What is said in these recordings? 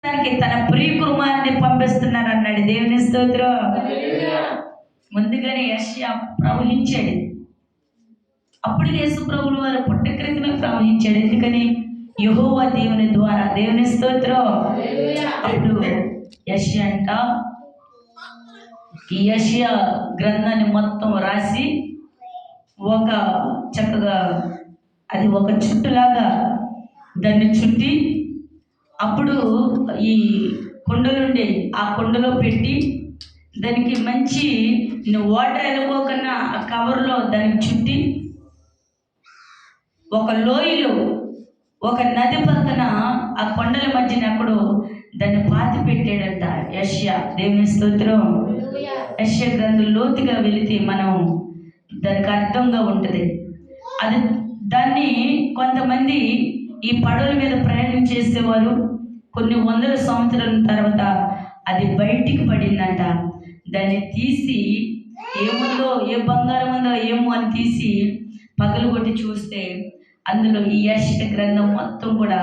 దానికి తన ప్రియ కుమారుని పంపిస్తున్నాను అన్నాడు. దేవుని స్తోత్రం. ముందుగానే యెషయా ప్రవహించాడు. అప్పుడు యేసు ప్రభుల వారు పుట్ట క్రితమే ప్రవహించాడు. ఎందుకని? యెహోవా దేవుని ద్వారా. దేవుని స్తోత్రం. అప్పుడు యెషయా అంట ఈ యెషయా గ్రంథాన్ని మొత్తం రాసి ఒక చక్కగా అది ఒక చుట్టులాగా దాన్ని చుట్టి అప్పుడు ఈ కుండలుండే ఆ కుండలో పెట్టి దానికి మంచి వాటర్ వెళ్ళిపోకన్నా ఆ కవర్లో దానికి చుట్టి ఒక లోయలో ఒక నది పక్కన ఆ కొండల మధ్యన అప్పుడు దాన్ని పాతి పెట్టాడంట యెషయా. దేవుని స్తోత్రం. యెషయా గ్రంథం లోతుగా వెళితే మనం దానికి అర్థంగా ఉంటుంది. అది దాన్ని కొంతమంది ఈ పడవల మీద ప్రయాణం చేసేవారు కొన్ని వందల సంవత్సరాల తర్వాత అది బయటికి పడిందంట. దాన్ని తీసి ఏముందో, ఏ బంగారం ఉందో ఏమో అని తీసి పగలగొట్టి చూస్తే అందులో ఈ యెషయా గ్రంథం మొత్తం కూడా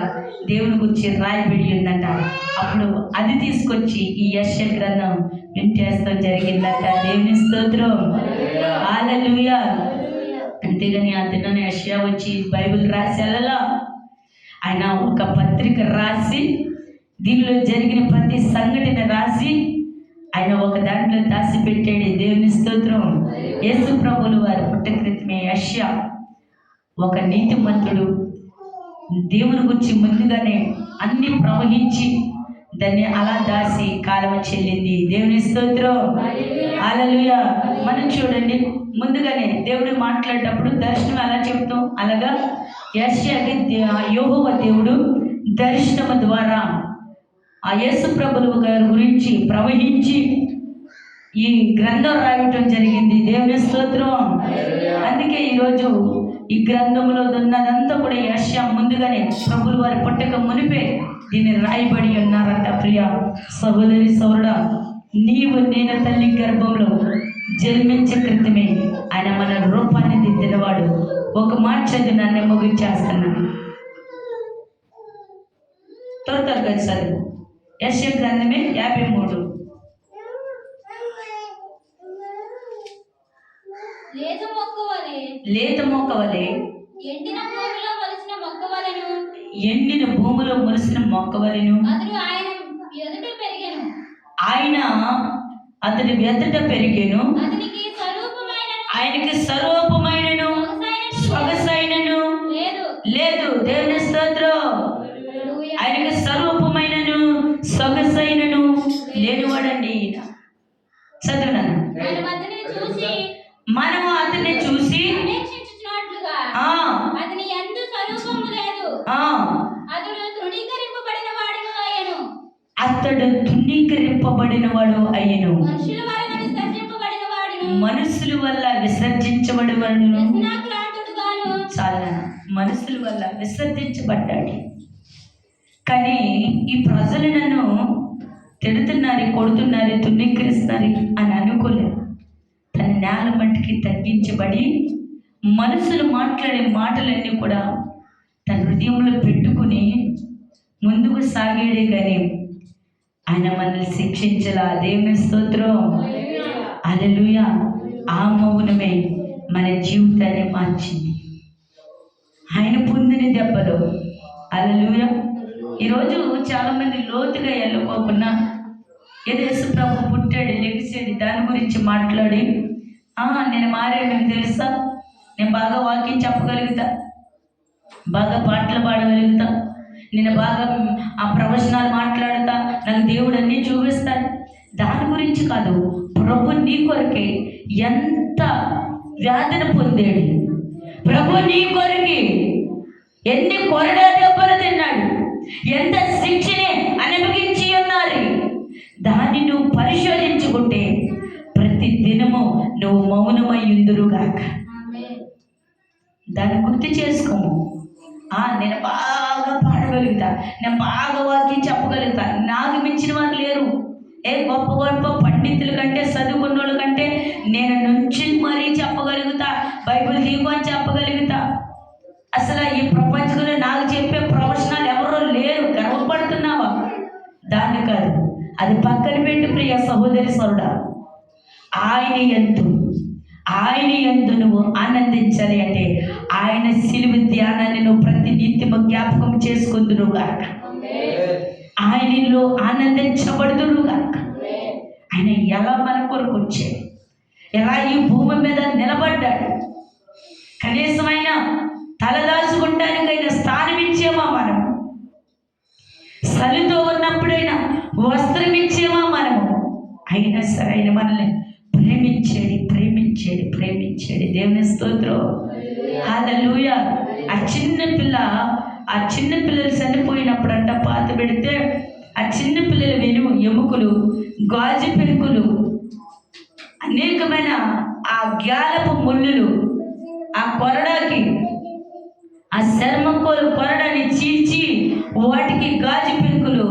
దేవుని గురించి రాయబడి ఉందంట. అప్పుడు అది తీసుకొచ్చి ఈ యెషయా గ్రంథం వింటేస్తాం జరిగిందంట. దేవుని స్తోత్రం. హల్లెలూయా. అంతేగాని ఆ దినాన యెషయా వచ్చి బైబిల్ రాసి వెళ్ళలా. ఆయన ఒక పత్రిక రాసి దీనిలో జరిగిన ప్రతి సంఘటన రాసి ఆయన ఒక దాంట్లో దాచి పెట్టాడు. దేవుని స్తోత్రం. యేసు ప్రభుల వారు పుట్ట క్రితమే యెషయా ఒక నీతిమంతుడు దేవుని గురించి ముందుగానే అన్ని ప్రవహించి దాన్ని అలా దాసి కాలం చెల్లింది. దేవుని స్తోత్రం. హల్లెలూయా. మనం చూడండి, ముందుగానే దేవుడు మాట్లాడేటప్పుడు దర్శనం ఎలా చెప్తాం, అలాగా యెషయాకి యెహోవా దేవుడు దర్శనము ద్వారా ఆ యేసు ప్రభువు గారి గురించి ప్రవహించి ఈ గ్రంథం రాయటం జరిగింది. దేవుని స్తోత్రం. అందుకే ఈరోజు ఈ గ్రంథంలో ఉన్నదంతా కూడా యెషయా ముందుగానే ప్రభుల వారి పుట్టక మునిపే దీన్ని రాయబడి ఉన్నారంట. ప్రియ సహోదరి సోదరుడా, నీవు నేను తల్లి గర్భంలో జన్మించే క్రితమే ఆయన మన రూపాన్ని దిద్దినవాడు. ఒక మాట చదివి నన్ను ముగించేస్తున్నాను. త్వరగా చదువు. యెషయా గ్రంథమే 53. లేత మొక్క వలె ఎండిన భూమిలో మొలిసిన మొక్క వలెను ఆయన అతని ఎదుట పెరిగెను. ఆయనకి స్వరూపమైనను సొగసైనను లేదు. దేవుని స్తోత్రం. ఆయనకి స్వరూపమైనను సొగసైనను లేనివాడండి ఈయన. చదువునాను. మనము అతన్ని చూసి అతడు తృణీకరింపబడిన వాడు అయ్యను. మనుషుల వల్ల విసర్జించబడవను. చాలా మనుషుల వల్ల విసర్జించబడ్డాడు. కానీ ఈ ప్రజలు నన్ను తిడుతున్నారు, కొడుతున్నారు, తృణీకరిస్తున్నారు అని అనుకోలేదు. తన నేల మట్టికి తగ్గించబడి మనుషులు మాట్లాడే మాటలన్నీ కూడా తన హృదయంలో పెట్టుకుని ముందుకు సాగాడే కానీ ఆయన మనల్ని శిక్షించలా. దేవుని స్తోత్రం. హల్లెలూయా. ఆ మౌనమే మన జీవితాన్ని మార్చింది. ఆయన పొందిన దెబ్బలు. హల్లెలూయా. ఈరోజు చాలామంది లోతుగా వెళ్ళకోకుండా ఏదో యేసు ప్రభు పుట్టాడు, లెగిసాడు, దాని గురించి మాట్లాడి నేను మారాను తెలుసా, నేను బాగా వాక్యం చెప్పగలుగుతా, బాగా పాటలు పాడగలుగుతా, నేను బాగా ఆ ప్రవచనాలు మాట్లాడతా, నాకు దేవుడు అన్నీ చూపిస్తాడు. దాని గురించి కాదు, ప్రభు నీ కొరకే ఎంత వేదన పొందాడు. ప్రభు నీ కొరకి ఎన్ని కొరడా దెబ్బలు తిన్నాడు, ఎంత శిక్షనే అనుభవించి ఉన్నారు. దాన్ని నువ్వు పరిశోధించుకుంటే ప్రతి దినము నువ్వు మౌనమై ఉందురుగాక. దాన్ని గుర్తు చేసుకోము. నేను బాగా పాడగలుగుతా, నేను బాగా వాక్యం చెప్పగలుగుతా, నాకు మించిన వారు లేరు. గొప్ప గొప్ప పండితుల కంటే, చదువుకున్న వాళ్ళ కంటే నేను నుంచి మరీ చెప్పగలుగుతా, బైబిల్ తీగో అని చెప్పగలుగుతా. అసలు ఈ ప్రపంచంలో నాకు చెప్పే ప్రవచనాలు ఎవరో లేరు. గర్వపడుతున్నావా? దాన్ని కాదు, అది పక్కన పెట్టి ప్రియ సహోదరి సోదరుడా, ఆయన యందు నువ్వు ఆనందించాలి అంటే ఆయన సిలువ ధ్యానాన్ని నువ్వు ప్రతి నిత్యము జ్ఞాపకం చేసుకుందును గాక, ఆయనలో ఆనందించబడుదును గాక. ఆయన ఎలా మన కొరకు వచ్చాడు, ఎలా ఈ భూమి మీద నిలబడ్డాడు, కనీసం ఆయన తలదాచుకుంటానికైనా స్థానం ఇచ్చేమా, మనం చలితో ఉన్నప్పుడైనా వస్త్రం ఇచ్చేమా మనము, అయినా సరే ఆయన మనల్ని ప్రేమించాడు. దేవుని స్తోత్రం, హల్లెలూయా. ఆ చిన్న పిల్లలు చనిపోయినప్పుడంట పాత పెడితే ఆ చిన్న పిల్లల ఎముకలు, గాజు పెరుకులు, అనేకమైన ఆ గ్యాలపు ముళ్ళులు, ఆ కొరడాకి ఆ చర్మకోలు కొరడాన్ని చీల్చి వాటికి గాజు పెరుకులు,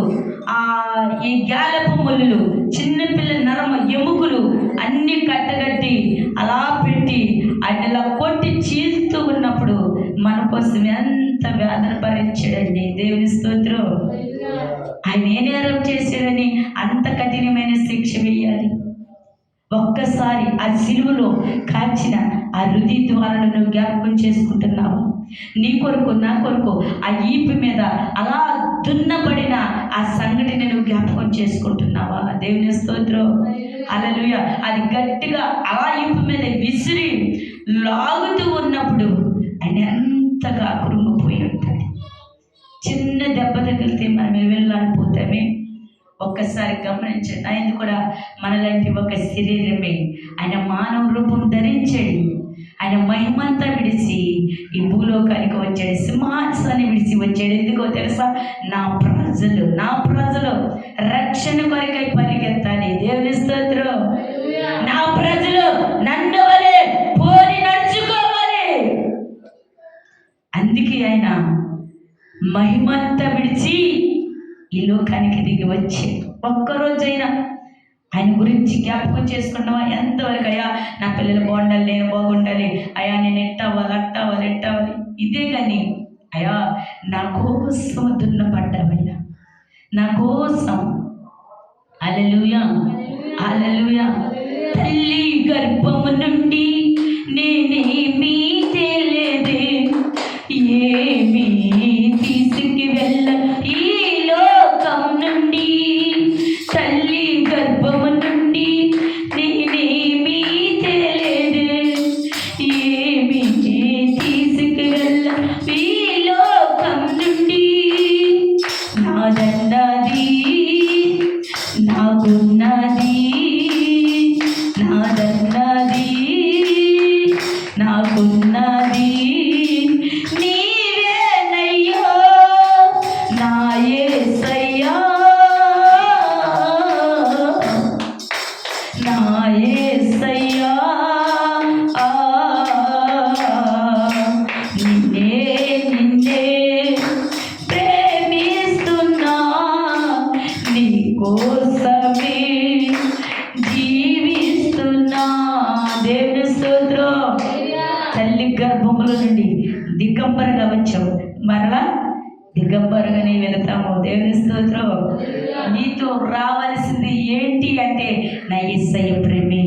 ఈ గ్యాలపు ముళ్ళులు, చిన్నపిల్లల నరమ ఎముకలు అన్నీ కట్టగట్టి అలా పెట్టి అలా కొట్టి చీల్తూ ఉన్నప్పుడు మన కోసం ఎంత వేదన భరించాడండి. దేవుని స్తోత్రం. ఆయన ఏ నేరం చేశాడని అంత కఠినమైన శిక్ష వేయాలి? ఒక్కసారి ఆ సిలువలో కాల్చిన ఆ హృదయ ద్వారాలను జ్ఞాపకం చేసుకుంటున్నావు. నీ కొరకు నా కొరకు ఆ ఈపు మీద అలా దున్నబడిన ఆ సంఘటన నువ్వు జ్ఞాపకం చేసుకుంటున్నావా? దేవుని స్తోత్రం, హల్లెలూయా. అది గట్టిగా అలా ఈపు మీద విసిరి లాగుతూ ఉన్నప్పుడు ఆయన ఎంతగా కృంగిపోయి ఉంటాడు. చిన్న దెబ్బ తగిలితే మనం వెళ్ళాడిపోతామే. ఒక్కసారి గమనించండి, ఆయన కూడా మనలాంటి ఒక శరీరమే. ఆయన మానవ రూపం ధరించాడు. ఆయన మహిమంతా విడిచి ఈ భూలోకానికి వచ్చాడు, సింహాసనాన్ని విడిచి వచ్చాడు. ఎందుకో తెలుసా? నా ప్రజలు రక్షణ కొరకై పరిగెత్తాలి. దేవుని స్తోత్రం. నా ప్రజలు నన్ను వలె పోని నడుచుకోవాలి. అందుకే ఆయన మహిమంతా విడిచి ఈ లోకానికి దిగి వచ్చాడు. ఒక్కరోజైనా ఆయన గురించి జ్ఞాపకం చేసుకున్నావా? ఎంతవరకు అయ్యా నా పిల్లలు బాగుండాలి, నేను బాగుండాలి, అయ్యా నేను ఎట్టవ్వాలి. ఇదే కానీ అయ్యా నా కోసం దున్నపడ్డావయ్యా, నా కోసం. హల్లెలూయా. తల్లి గర్భము నుండి నేనేమీ తెలియదే, ఏమీ తీసుకు వెళ్ళ ఈ లోకం నుండి. తల్లి గర్భము నుండి నేనేమీ తెలియదే, ఏమీ తీసుకు వెళ్ళ ఈ లోకం నుండి. నాదన్నది నాకున్నది, నాకున్నది నీవేనయ్యో నా యేసయ్యా, నా యేసయ్యా. నిన్నే ప్రేమిస్తున్నా, నీ కోసమే జీవిస్తున్నా. దేవుని స్తోత్రం. తల్లి గర్భముల నుండి దిగంబరగా వచ్చావు, మరలా దిగంబరగానే వెళతాము. దేవుని స్తోత్రం. నీతో రావాల్సింది ఏంటి అంటే నా యేసయ్య ప్రేమే.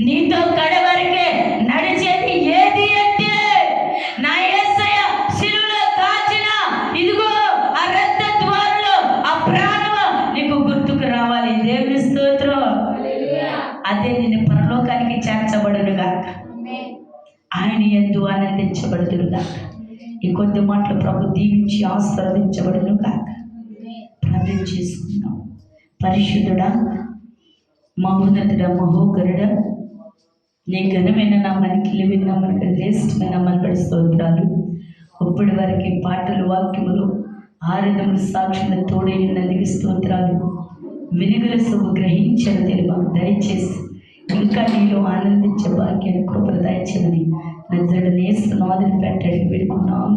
నీతో కడవరకే నడిచేది ఏది అంటే నా యేసయ్య శిలువలో కాచిన ఇదిగో ఆ రక్త ద్వారంలో ఆ ప్రాణం నీకు గుర్తుకు రావాలి. దేవుని స్తోత్రం. అదే నేను పరలోకానికి చేర్చబడును గాక, ఆయన యందు ఆనందించబడుదును గాక. ఈ కొద్ది మాటలు ప్రభు దీవించి ఆశీర్వదించబడును గాక. ప్రార్థన చేసుకున్నాం. పరిశుద్ధుడా, మహోన్నతుడా, మహోకరుడా, నీ ఘనమైన నామానికి నామానికి శ్రేష్టమైన నామానికి స్తోత్రాలు. ఇప్పటి వరకు పాటలు, వాక్యములు, ఆరాధనలు, సాక్షుల తోడైనందుకు స్తోత్రాలు. వినుగల సొమ్ము గ్రహించని తెలియదు దయచేసి ఇంకా నీలో ఆనందించే భాగ్యాన్ని కృపను దయచేయమని నజరుడైన యేసు నామమున పెట్టండి వేడుకున్నాం.